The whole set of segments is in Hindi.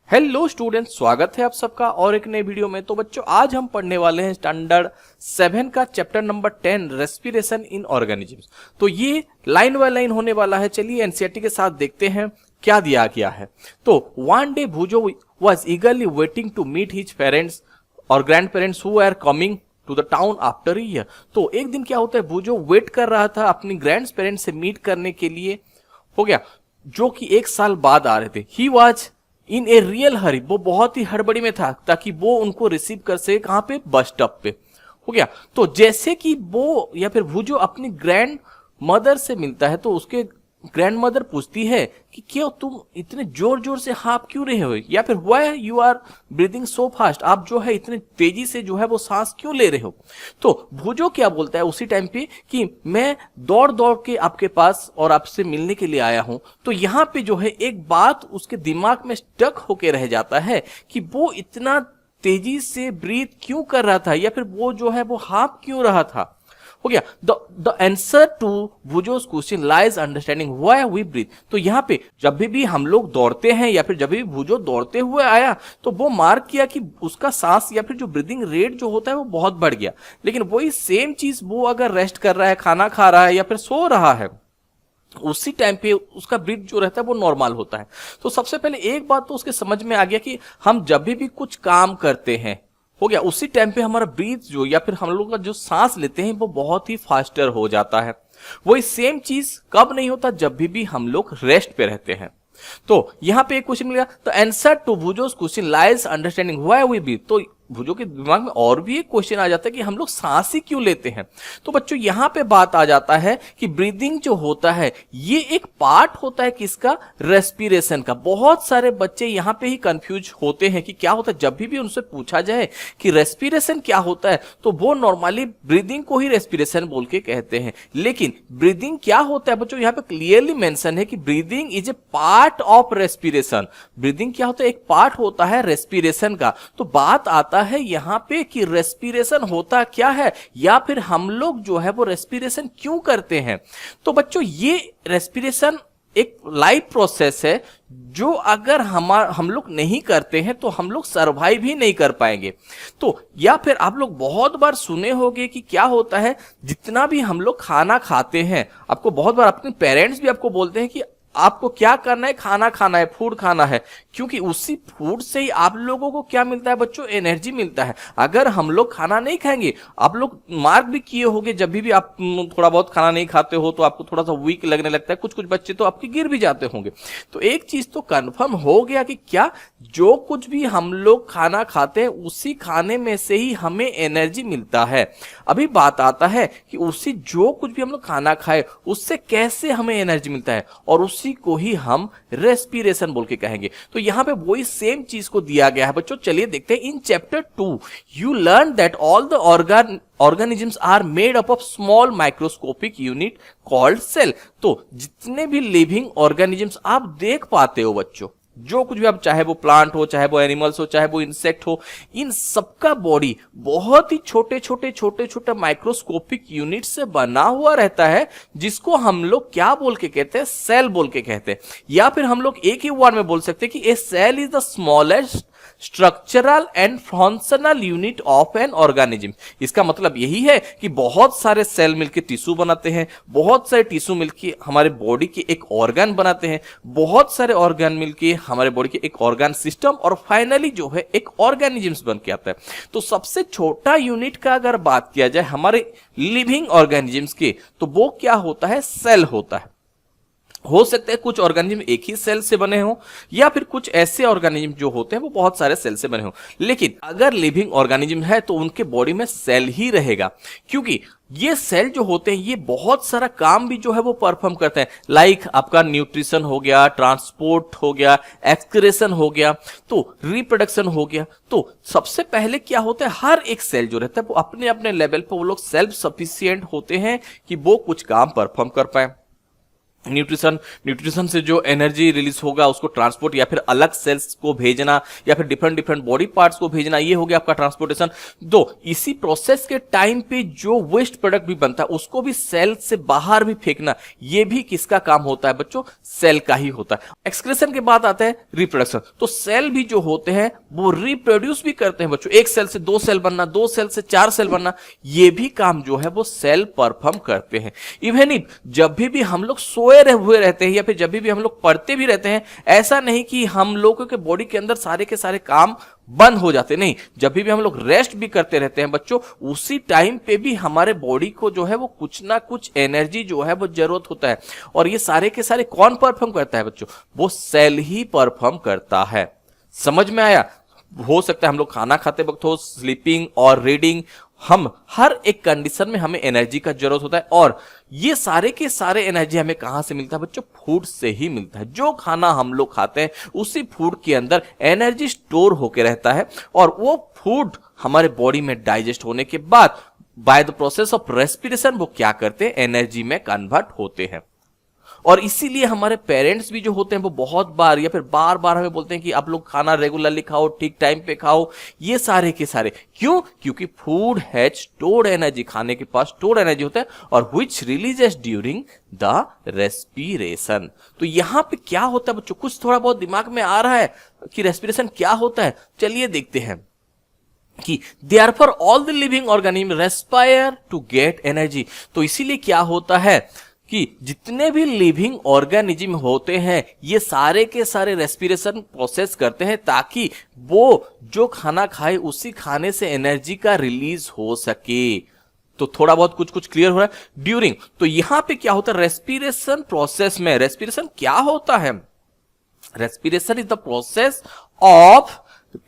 हेलो स्टूडेंट्स, स्वागत है आप सबका और एक नए वीडियो में। तो बच्चों, आज हम पढ़ने वाले हैं स्टैंडर्ड 7 का chapter number 10 respiration in organisms. तो ये लाइन बाय लाइन होने वाला है। चलिए एनसीईआरटी के साथ देखते हैं क्या दिया गया है। तो one day Bhujo was eagerly waiting to meet his parents और grandparents who are coming to the town after a year. तो एक दिन क्या होता है, भुजो वेट कर रहा था अपनी ग्रैंड पेरेंट्स से मीट करने के लिए, हो गया, जो कि एक साल बाद आ रहे थे। He was in a real हरी, वो बहुत ही हड़बड़ी में था ताकि वो उनको रिसीव कर सके। कहां पे? बस स्टॉप पे, हो गया। तो जैसे कि वो या फिर भुजो अपनी ग्रैंड मदर से मिलता है तो उसके ग्रैंड मदर पूछती है कि क्यों तुम इतने जोर जोर से हाँफ क्यों रहे हो, या फिर why you are breathing so fast, आप जो है इतने तेजी से जो है वो सांस क्यों ले रहे हो। तो भुजो क्या बोलता है उसी टाइम पे कि मैं दौड़ दौड़ के आपके पास और आपसे मिलने के लिए आया हूं। तो यहाँ पे जो है एक बात उसके दिमाग में स्टक होके रह जाता है कि वो इतना तेजी से ब्रीथ क्यों कर रहा था, या फिर वो जो है वो हाँफ क्यों रहा था, हो गया। The answer to Bhujo's question lies understanding why we breathe. तो यहाँ पे जब भी हम लोग दौड़ते हैं या फिर जब भी भुजो दौड़ते हुए आया तो वो मार्क किया कि उसका सांस या फिर जो ब्रीदिंग रेट जो होता है वो बहुत बढ़ गया। लेकिन वही सेम चीज वो अगर रेस्ट कर रहा है, खाना खा रहा है या फिर सो रहा है, उसी टाइम पे उसका ब्रीथ जो रहता है वो नॉर्मल होता है। तो सबसे पहले एक बात तो उसके समझ में आ गया कि हम जब भी कुछ काम करते हैं, हो गया, उसी टाइम पे हमारा ब्रीथ जो या फिर हम लोग का जो सांस लेते हैं वो बहुत ही फास्टर हो जाता है। वही सेम चीज कब नहीं होता? जब भी हम लोग रेस्ट पे रहते हैं। तो यहां पे एक क्वेश्चन मिलेगा, तो answer to Bhujo's question lies understanding why we breathe. तो भुजो के दिमाग में और भी एक क्वेश्चन आ जाता है कि हम लोग सांस ही क्यों लेते हैं। तो बच्चों यहां पे बात आ जाता है कि ब्रीदिंग जो होता है ये एक पार्ट होता है किसका? रेस्पिरेशन का। बहुत सारे बच्चे यहां पे ही कंफ्यूज होते हैं कि क्या होता है। जब भी उनसे पूछा जाए कि रेस्पिरेशन क्या होता है तो वो नॉर्मली ब्रीदिंग को ही रेस्पिरेशन बोल के कहते हैं। लेकिन ब्रीदिंग क्या होता है बच्चों, यहां पे क्लियरली मेंशन है कि breathing is a part of respiration. Breathing क्या होता है? एक पार्ट होता है रेस्पिरेशन का। तो बात आता है यहां पे कि रेस्पिरेशन होता क्या है, या फिर हम लोग जो है वो रेस्पिरेशन क्यों करते हैं। तो बच्चों ये रेस्पिरेशन एक लाइफ प्रोसेस है जो अगर हम लोग नहीं करते हैं तो हम लोग सरवाइव ही नहीं कर पाएंगे। तो या फिर आप लोग बहुत बार सुने होंगे कि क्या होता है, जितना भी हम लोग खाना खाते हैं, आपको बहुत बार अपने पेरेंट्स भी आपको बोलते हैं कि आपको क्या करना है, खाना खाना है, फूड खाना है, क्योंकि उसी फूड से ही आप लोगों को क्या मिलता है बच्चों? एनर्जी मिलता है। अगर हम लोग खाना नहीं खाएंगे, आप लोग मार्क भी किए होंगे, जब भी आप थोड़ा बहुत खाना नहीं खाते हो तो आपको थोड़ा सा वीक लगने लगता है, कुछ कुछ बच्चे तो आपके गिर भी जाते होंगे। तो एक चीज तो कंफर्म हो गया कि क्या जो कुछ भी हम लोग खाना खाते हैं उसी खाने में से ही हमें एनर्जी मिलता है। अभी बात आता है कि उसी जो कुछ भी हम लोग खाना खाए उससे कैसे हमें एनर्जी मिलता है, और उसी को ही हम रेस्पिरेशन बोल के कहेंगे। तो यहां पे वही सेम चीज को दिया गया है बच्चों। चलिए देखते हैं। In chapter 2 you learn that all the organisms are made up of small microscopic unit called cell। तो जितने भी लिविंग ऑर्गेनिजम्स आप देख पाते हो बच्चों, जो कुछ भी आप, चाहे वो प्लांट हो, चाहे वो एनिमल्स हो, चाहे वो इंसेक्ट हो, इन सबका बॉडी बहुत ही छोटे छोटे माइक्रोस्कोपिक यूनिट से बना हुआ रहता है, जिसको हम लोग क्या बोल के कहते हैं? सेल बोल के कहते हैं। या फिर हम लोग एक ही वर्ड में बोल सकते हैं कि a cell is the smallest structural and functional unit of an organism. इसका मतलब यही है कि बहुत सारे सेल मिलकर टिश्यू बनाते हैं, बहुत सारे टिश्यू मिलकर हमारे बॉडी के एक ऑर्गन बनाते हैं, बहुत सारे ऑर्गन मिलकर हमारे बॉडी के एक ऑर्गन सिस्टम, और फाइनली जो है एक ऑर्गेनिज्म बन के आता है। तो सबसे छोटा यूनिट का अगर बात किया जाए हमारे लिविंग ऑर्गेनिजम्स के, तो वो क्या होता है? सेल होता है। हो सकता है कुछ ऑर्गेनिज्म एक ही सेल से बने हो, या फिर कुछ ऐसे ऑर्गेनिज्म जो होते हैं वो बहुत सारे सेल से बने हो। लेकिन अगर लिविंग ऑर्गेनिज्म है तो उनके बॉडी में सेल ही रहेगा, क्योंकि ये सेल जो होते हैं ये बहुत सारा काम भी जो है वो परफॉर्म करते हैं। लाइक आपका न्यूट्रिशन हो गया, ट्रांसपोर्ट हो गया, एक्सक्रेशन हो गया, तो रिप्रोडक्शन हो गया। तो सबसे पहले क्या होता है, हर एक सेल जो रहता है वो अपने अपने लेवल पर वो लोग सेल्फ सफिशिएंट होते हैं कि वो कुछ काम परफॉर्म कर पाए। न्यूट्रिशन से जो एनर्जी रिलीज होगा उसको ट्रांसपोर्ट या फिर अलग सेल्स को भेजना या फिर डिफरेंट डिफरेंट बॉडी पार्ट्स को भेजना, ये हो गया आपका ट्रांसपोर्टेशन। तो इसी प्रोसेस के टाइम पे जो वेस्ट प्रोडक्ट भी बनता है उसको भी सेल से बाहर भी फेंकना, ये भी किसका काम होता है बच्चों? सेल का ही होता है। एक्सक्रीशन के बाद आता है रिप्रोडक्शन। तो सेल भी जो होते हैं वो रिप्रोड्यूस भी करते हैं बच्चों। एक सेल से 2 सेल बनना, 2 सेल से 4 सेल बनना, ये भी काम जो है वो सेल परफॉर्म करते हैं। इवन इफ जब भी हम लोग सोए हुए रहते हैं या फिर जब भी हम लोग पढ़ते भी रहते हैं, ऐसा नहीं कि हम लोगों के बॉडी के अंदर सारे के सारे काम बंद हो जाते, नहीं। जब भी हम लोग रेस्ट भी करते रहते हैं बच्चों, उसी टाइम पे भी हमारे बॉडी को जो है वो कुछ ना कुछ एनर्जी जो है वो जरूरत होता है। और ये सारे के सारे कौन परफॉर्म करता है बच्चों? वो सेल ही परफॉर्म करता है। समझ में आया? हो सकता है हम लोग खाना खाते वक्त हो, स्लीपिंग और रीडिंग, हम हर एक कंडीशन में हमें एनर्जी का जरूरत होता है। और ये सारे के सारे एनर्जी हमें कहां से मिलता है बच्चों? फूड से ही मिलता है। जो खाना हम लोग खाते हैं उसी फूड के अंदर एनर्जी स्टोर होकर रहता है और वो फूड हमारे बॉडी में डाइजेस्ट होने के बाद by the process of respiration वो क्या करते हैं? एनर्जी में कन्वर्ट होते हैं। और इसीलिए हमारे पेरेंट्स भी जो होते हैं वो बहुत बार या फिर बार बार हमें बोलते हैं कि आप लोग खाना रेगुलरली खाओ, ठीक टाइम पे खाओ, ये सारे के सारे क्यों? क्योंकि फूड हैज स्टोर्ड एनर्जी, खाने के पास स्टोर्ड एनर्जी होता है और which releases during the respiration. तो यहां पे क्या होता है बच्चों? कुछ थोड़ा बहुत दिमाग में आ रहा है कि रेस्पिरेशन क्या होता है? चलिए देखते हैं कि therefore all the living organisms respire to get energy। तो इसीलिए क्या होता है कि जितने भी लिविंग ऑर्गेनिज्म होते हैं ये सारे के सारे रेस्पिरेशन प्रोसेस करते हैं ताकि वो जो खाना खाए उसी खाने से एनर्जी का रिलीज हो सके। तो थोड़ा बहुत कुछ कुछ क्लियर हो रहा है? ड्यूरिंग, तो यहां पे क्या होता है? रेस्पिरेशन प्रोसेस में रेस्पिरेशन क्या होता है? Respiration is the process of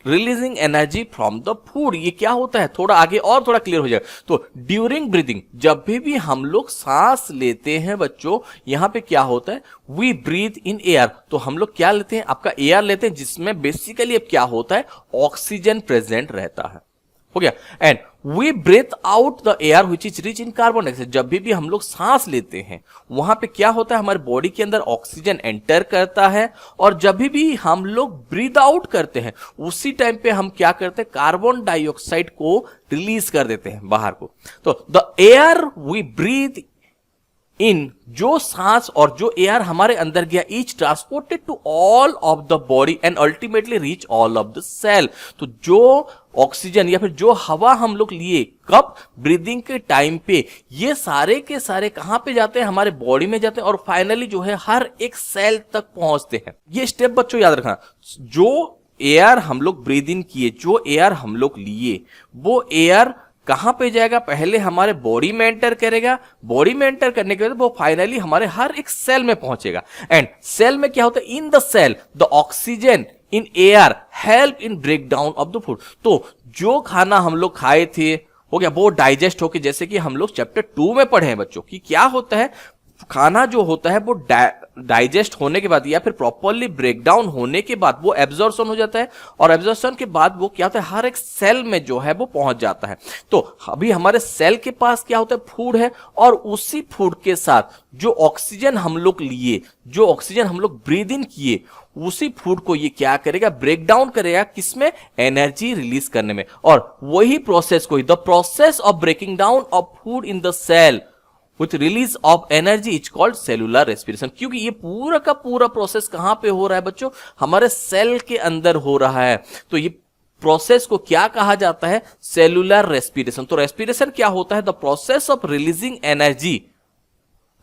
releasing energy from the food. ये क्या होता है? थोड़ा आगे और थोड़ा क्लियर हो जाएगा। तो ड्यूरिंग ब्रीदिंग, जब भी हम लोग सांस लेते हैं बच्चों, यहां पे क्या होता है? We breathe in air. तो हम लोग क्या लेते हैं? आपका एयर लेते हैं जिसमें बेसिकली अब क्या होता है? ऑक्सीजन प्रेजेंट रहता है। हो गया। And we breathe out the air which is rich in carbon dioxide. जब भी हम लोग सांस लेते हैं वहां पे क्या होता है? हमारे बॉडी के अंदर ऑक्सीजन एंटर करता है और जब भी हम लोग ब्रीथ आउट करते हैं उसी टाइम पे हम क्या करते हैं? कार्बन डाइऑक्साइड को रिलीज कर देते हैं बाहर को। तो the air we breathe in, जो सांस और जो एयर हमारे अंदर गया, is transported to all of the body and ultimately reach all of the cell. तो जो ऑक्सीजन या फिर जो हवा हम लोग लिए कब? ब्रीदिंग के टाइम पे, ये सारे के सारे कहां पे जाते हैं? हमारे बॉडी में जाते हैं और फाइनली जो है हर एक सेल तक पहुंचते हैं। ये स्टेप बच्चों याद रखना। जो एयर हम लोग ब्रीद इन किए, जो एयर हम लोग लिए, वो एयर कहां पे जाएगा? पहले हमारे बॉडी में एंटर करेगा, बॉडी में एंटर करने के बाद वो फाइनली हमारे हर एक सेल में पहुंचेगा। एंड सेल में क्या होता है? In the cell the oxygen in air help in break down of the food. तो जो खाना हम लोग खाए थे हो गया, वो डाइजेस्ट होके, जैसे कि हम लोग चैप्टर 2 में पढ़े हैं बच्चों कि क्या होता है? खाना जो होता है वो डाइजेस्ट होने के बाद या फिर प्रॉपरली ब्रेक डाउन होने के बाद वो एब्जॉर्प्शन हो जाता है और एब्जॉर्प्शन के बाद वो क्या होता है? हर एक सेल में जो है वो पहुंच जाता है। तो अभी हमारे सेल के पास क्या होता है? फूड है और उसी फूड के साथ जो ऑक्सीजन हम लोग लिए, जो ऑक्सीजन हम लोग ब्रीद इन किए, उसी फूड को ये क्या करेगा? ब्रेक डाउन करेगा। किसमें? एनर्जी रिलीज करने में। और वही प्रोसेस को, the process of breaking down of food in the cell with release of energy is called cellular respiration. क्योंकि ये पूरा का पूरा प्रोसेस कहां पे हो रहा है बच्चों? हमारे सेल के अंदर हो रहा है। तो ये प्रोसेस को क्या कहा जाता है? Cellular respiration. तो रेस्पिरेशन क्या होता है? The process of releasing energy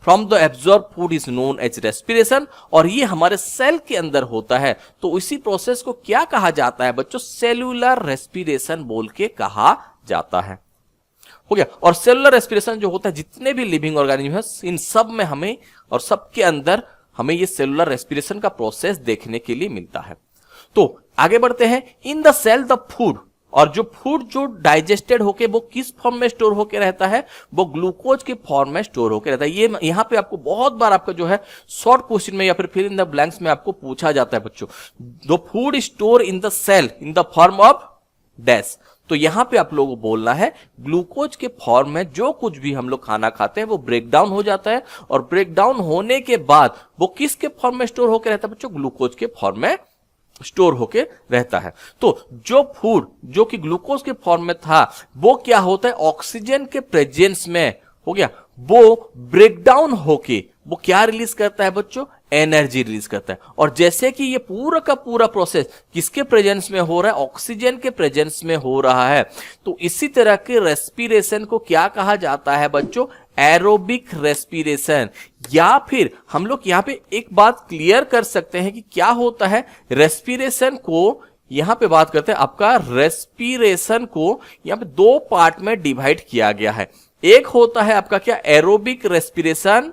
from the absorb food is known as respiration. और ये हमारे सेल के अंदर होता है। तो इसी प्रोसेस को क्या कहा जाता है बच्चों? सेलुलर रेस्पिरेशन बोल के कहा जाता है। हो गया। और सेलुलर रेस्पिरेशन जो होता है, जितने भी लिविंग ऑर्गेनिज्म है इन सब में हमें और सबके अंदर हमें ये सेलुलर रेस्पिरेशन का प्रोसेस देखने के लिए मिलता है। तो आगे बढ़ते हैं। In the cell the food, और जो फूड जो डाइजेस्टेड होके वो किस फॉर्म में स्टोर होके रहता है? वो ग्लूकोज के फॉर्म में स्टोर होके रहता है। ये यहां पे आपको बहुत बार आपका जो है शॉर्ट क्वेश्चन में या फिर फिल इन द ब्लैंक्स में आपको पूछा जाता है बच्चों। The food store in the cell in the form of dash. तो यहां पे आप लोगों को बोलना है ग्लूकोज के फॉर्म में जो कुछ भी हम लोग खाना खाते हैं वो ब्रेक डाउन हो जाता है, और ब्रेक डाउन होने के बाद वो किसके फॉर्म में स्टोर होकर रहता है बच्चों? ग्लूकोज के फॉर्म में स्टोर होके रहता है। तो जो फूड जो कि ग्लूकोज के फॉर्म में था वो क्या होता है? ऑक्सीजन के प्रेजेंस में हो गया, वो ब्रेक डाउन होके वो क्या रिलीज करता है बच्चों? एनर्जी रिलीज करता है। और जैसे कि ये पूरा का पूरा प्रोसेस किसके प्रेजेंस में हो रहा है? ऑक्सीजन के प्रेजेंस में हो रहा है। तो इसी तरह के रेस्पिरेशन को क्या कहा जाता है बच्चों? Aerobic respiration. या फिर हम लोग यहां पे एक बात क्लियर कर सकते हैं कि क्या होता है रेस्पिरेशन को, यहां पे बात करते हैं आपका रेस्पिरेशन को यहां पे दो पार्ट में डिवाइड किया गया है। एक होता है आपका क्या? एरोबिक रेस्पिरेशन,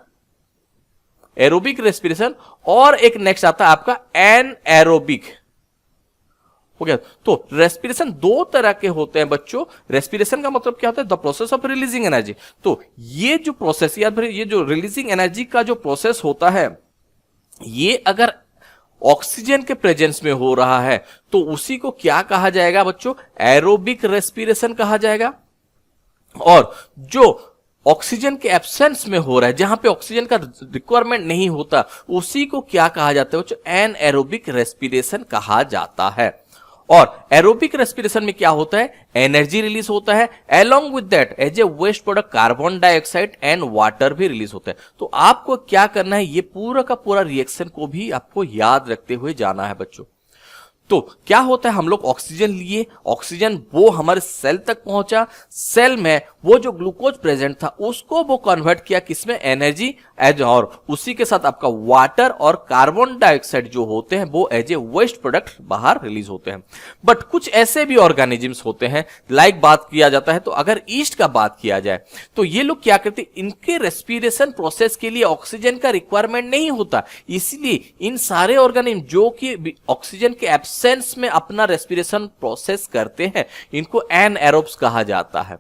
एरोबिक रेस्पिरेशन, और एक नेक्स्ट आता है आपका एनएरोबिक। हो गया। तो रेस्पिरेशन दो तरह के होते हैं बच्चों। रेस्पिरेशन का मतलब क्या होता है? The process of releasing energy. तो ये जो प्रोसेस या फिर ये जो रिलीजिंग एनर्जी का जो प्रोसेस होता है, ये अगर ऑक्सीजन के प्रेजेंस में हो रहा है तो उसी को क्या कहा जाएगा बच्चों? एरोबिक रेस्पिरेशन कहा जाएगा। और जो ऑक्सीजन के एब्सेंस में हो रहा है, जहां पे ऑक्सीजन का रिक्वायरमेंट नहीं होता, उसी को क्या कहा जाता है बच्चों? एनएरोबिक रेस्पिरेशन कहा जाता है। और एरोबिक रेस्पिरेशन में क्या होता है? एनर्जी रिलीज होता है, along with that as a waste product carbon dioxide and water भी रिलीज होता है। तो आपको क्या करना है? ये पूरा का पूरा रिएक्शन को भी आपको याद रखते हुए जाना है बच्चों। तो क्या होता है? हम लोग ऑक्सीजन लिए, ऑक्सीजन वो हमारे सेल तक पहुंचा, सेल में वो जो ग्लूकोज प्रेजेंट था उसको वो कन्वर्ट किया किसमें? एनर्जी एज, और उसी के साथ आपका वाटर और कार्बन डाइऑक्साइड जो होते हैं वो एज ए वेस्ट प्रोडक्ट बाहर रिलीज होते हैं। बट कुछ ऐसे भी ऑर्गेनिजम्स होते हैं, लाइक बात किया जाता है तो अगर ईस्ट का बात किया जाए तो ये लोग क्या करते हैं? इनके रेस्पिरेशन प्रोसेस के लिए ऑक्सीजन का रिक्वायरमेंट नहीं होता, इसलिए इन सारे ऑर्गेनिज्म जो कि ऑक्सीजन के एब्सेंस में अपना रेस्पिरेशन प्रोसेस करते हैं, इनको एनएरोब्स कहा जाता है।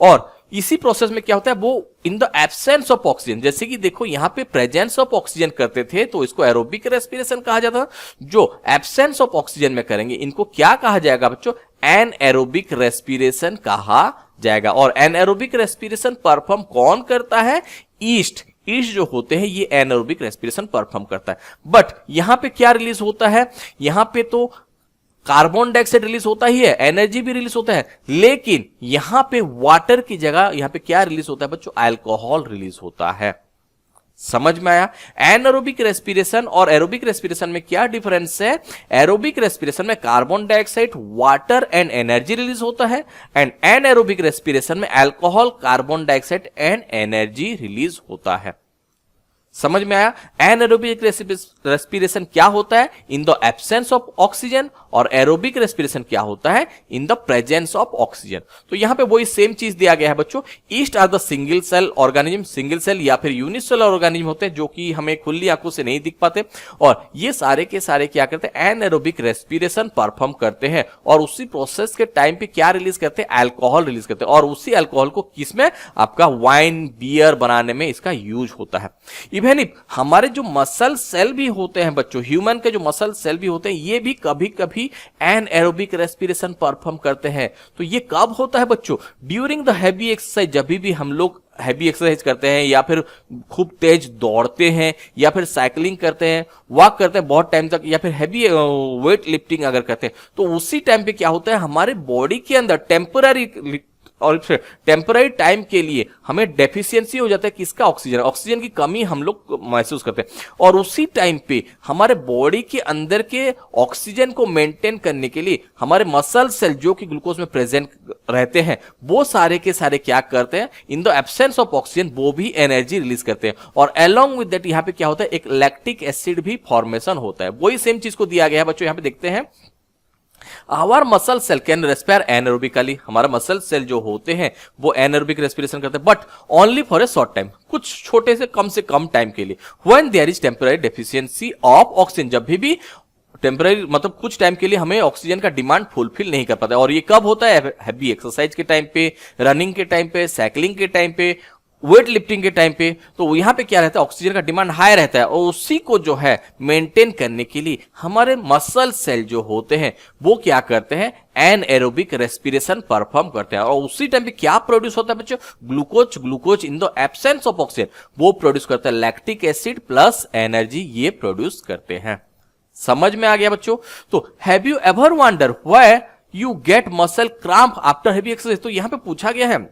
और इसी प्रोसेस में क्या होता है? वो in the absence of oxygen, जैसे कि देखो यहां पे प्रेजेंस ऑफ ऑक्सीजन करते थे तो इसको एरोबिक रेस्पिरेशन कहा जाता था। जो एब्सेंस ऑफ ऑक्सीजन में करेंगे इनको क्या कहा जाएगा बच्चों? एनएरोबिक रेस्पिरेशन कहा जाएगा। और एनएरोबिक रेस्पिरेशन परफॉर्म कौन करता है? ईस्ट जो होते हैं ये एनएरोबिक रेस्पिरेशन परफॉर्म करता है। बट यहां पे क्या रिलीज होता है? यहां पे तो कार्बन डाइऑक्साइड रिलीज होता ही है, एनर्जी भी रिलीज होता है, लेकिन यहां पे वाटर की जगह यहां पे क्या रिलीज होता है बच्चों? अल्कोहल रिलीज होता है। समझ में आया? एनारोबिक रेस्पिरेशन और एरोबिक रेस्पिरेशन में क्या डिफरेंस है? एरोबिक रेस्पिरेशन में carbon dioxide, water and energy release होता है, एंड एनारोबिक रेस्पिरेशन में alcohol, carbon dioxide and energy release होता है। समझ में आया? एनारोबिक रेस्पिरेशन क्या होता है? In the absence of oxygen, और एरोबिक रेस्पिरेशन क्या होता है? In the presence of oxygen. तो यहां पे वही सेम चीज दिया गया है बच्चों। Yeast are the single cell organism, single cell या फिर यूनिसेलर ऑर्गेनिज्म होते हैं जो कि हमें खुली आंखों से नहीं दिख पाते, और ये सारे के सारे क्या करते हैं? एनारोबिक रेस्पिरेशन परफॉर्म करते हैं, और उसी प्रोसेस के टाइम पे क्या रिलीज करते हैं? अल्कोहल रिलीज करते हैं, और उसी अल्कोहल को किसमें? आपका वाइन, बियर बनाने में इसका यूज होता है। इवन इफ हमारे जो मसल सेल भी होते हैं बच्चों, ह्यूमन के जो मसल सेल भी होते हैं, ये भी कभी कभी एनएरोबिक रेस्पिरेशन परफॉर्म करते हैं। तो ये कब होता है बच्चों? ड्यूरिंग द हैवी एक्सरसाइज, जब भी हम लोग हैवी एक्सरसाइज करते हैं, या फिर खूब तेज दौड़ते हैं, या फिर साइकिलिंग करते हैं, वॉक करते हैं बहुत टाइम तक, या फिर हैवी वेट लिफ्टिंग अगर करते हैं, तो उसी टाइम पे क्या होता है? हमारे बॉडी के अंदर टेम्पररी टाइम के लिए हमें डेफिशिएंसी हो जाता है किसका? ऑक्सीजन की कमी हम लोग महसूस करते हैं, और उसी टाइम पे हमारे बॉडी के अंदर के ऑक्सीजन को मेंटेन करने के लिए हमारे मसल सेल जो कि ग्लूकोज में प्रेजेंट रहते हैं, वो सारे के सारे क्या करते हैं? In the absence of oxygen वो भी एनर्जी रिलीज करते हैं, और अलोंग विद दैट यहाँ पे क्या होता है? एक लैक्टिक एसिड भी फॉर्मेशन होता है। वही सेम चीज को दिया गया है बच्चों। यहाँ पे देखते हैं, our muscle cell can respire anaerobically, हमारा मसल सेल जो होते हैं वो एनारोबिक रेस्पिरेशन करते हैं, but only for a short time, कुछ छोटे से कम टाइम के लिए। When there is temporary deficiency of oxygen, जब भी टेम्पररी मतलब कुछ टाइम के लिए हमें ऑक्सीजन का डिमांड फुलफिल नहीं कर पाता है, और ये कब होता है? हैवी एक्सरसाइज के टाइम पे, रनिंग के टाइम पे, साइकिलिंग के टाइम पे, वेट लिफ्टिंग के टाइम पे, तो यहाँ पे क्या रहता है, ऑक्सीजन का डिमांड हाई रहता है और उसी को जो है मेंटेन करने के लिए हमारे मसल सेल जो होते हैं वो क्या करते हैं, एनएरोबिक रेस्पिरेशन परफॉर्म करते हैं। और उसी टाइम पे क्या प्रोड्यूस होता है बच्चों, glucose in the absence of oxygen वो प्रोड्यूस करता है लैक्टिक एसिड प्लस एनर्जी, ये प्रोड्यूस करते हैं। समझ में आ गया बच्चों। तो have you ever wonder why you get muscle cramp after heavy exercise, तो यहां पे पूछा गया है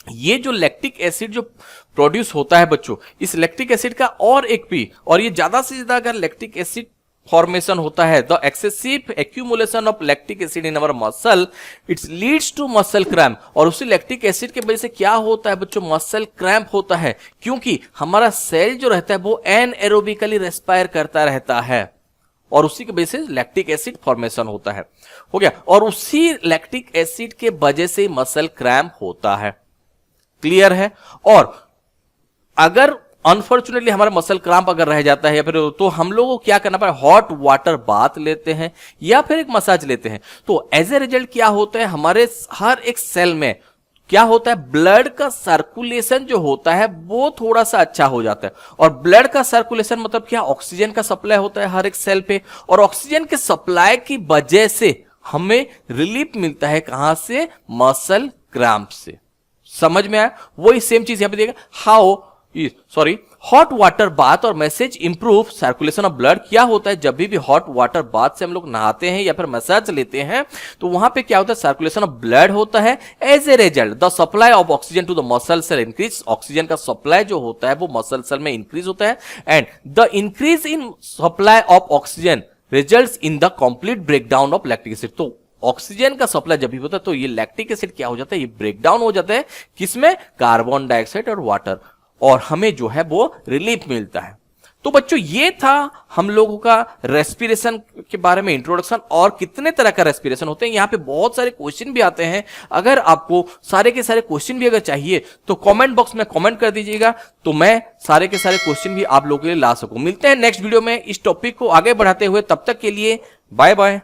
ये जो लैक्टिक एसिड जो प्रोड्यूस होता है बच्चों, इस लैक्टिक एसिड का और एक भी, और ये ज्यादा से ज्यादा अगर लैक्टिक एसिड फॉर्मेशन होता है, the excessive accumulation of lactic acid in our muscle it's leads to muscle cramp. और उसी लैक्टिक एसिड के वजह से क्या होता है बच्चों, मसल क्रैम्प होता है, क्योंकि हमारा सेल जो रहता है वो एनएरोबिकली रेस्पायर करता रहता है और उसी की वजह से लैक्टिक एसिड फॉर्मेशन होता है। हो गया। और उसी लैक्टिक एसिड के वजह से मसल क्रैम्प होता है। क्लियर है। और अगर अनफॉर्चुनेटली हमारा मसल क्रैम्प अगर रह जाता है या फिर, तो हम लोगों को क्या करना पड़ेगा, हॉट वाटर बाथ लेते हैं या फिर एक मसाज लेते हैं। तो एज ए रिजल्ट क्या होता है, हमारे हर एक सेल में क्या होता है, ब्लड का सर्कुलेशन जो होता है वो थोड़ा सा अच्छा हो जाता है। और ब्लड का सर्कुलेशन मतलब क्या, ऑक्सीजन का सप्लाई होता है हर एक सेल पे, और ऑक्सीजन के सप्लाई की वजह से हमें रिलीफ मिलता है कहां से, मसल क्रैम्प से। समझ में आया। वही सेम चीज यहां पे देखिए, हॉट वाटर बाथ और message improve circulation of blood. क्या होता है, जब भी हॉट वाटर बाथ से हम लोग नहाते हैं या फिर मसाज लेते हैं तो वहां पे क्या होता है, सर्कुलेशन ऑफ ब्लड होता है। As a result the supply of oxygen to the muscle cell increase, oxygen का सप्लाई जो होता है वो मसल सेल में इंक्रीज होता है। And the increase in supply of oxygen results in the complete breakdown of lactic acid. तो ऑक्सीजन का सप्लाई जब भी होता है तो ये लैक्टिक एसिड क्या हो जाता है, ये ब्रेकडाउन हो जाता है किसमें, कार्बन डाइऑक्साइड और वाटर, और हमें जो है वो रिलीफ मिलता है। तो बच्चों ये था हम लोगों का रेस्पिरेशन के बारे में इंट्रोडक्शन, और कितने तरह का रेस्पिरेशन होते हैं। यहाँ पे बहुत सारे क्वेश्चन भी आते हैं। अगर आपको सारे के सारे क्वेश्चन भी अगर चाहिए तो कमेंट बॉक्स में कमेंट कर दीजिएगा, तो मैं सारे के सारे क्वेश्चन भी आप लोगों के लिए ला सकूं। मिलते हैं नेक्स्ट वीडियो में इस टॉपिक को आगे बढ़ाते हुए, तब तक के लिए बाय बाय।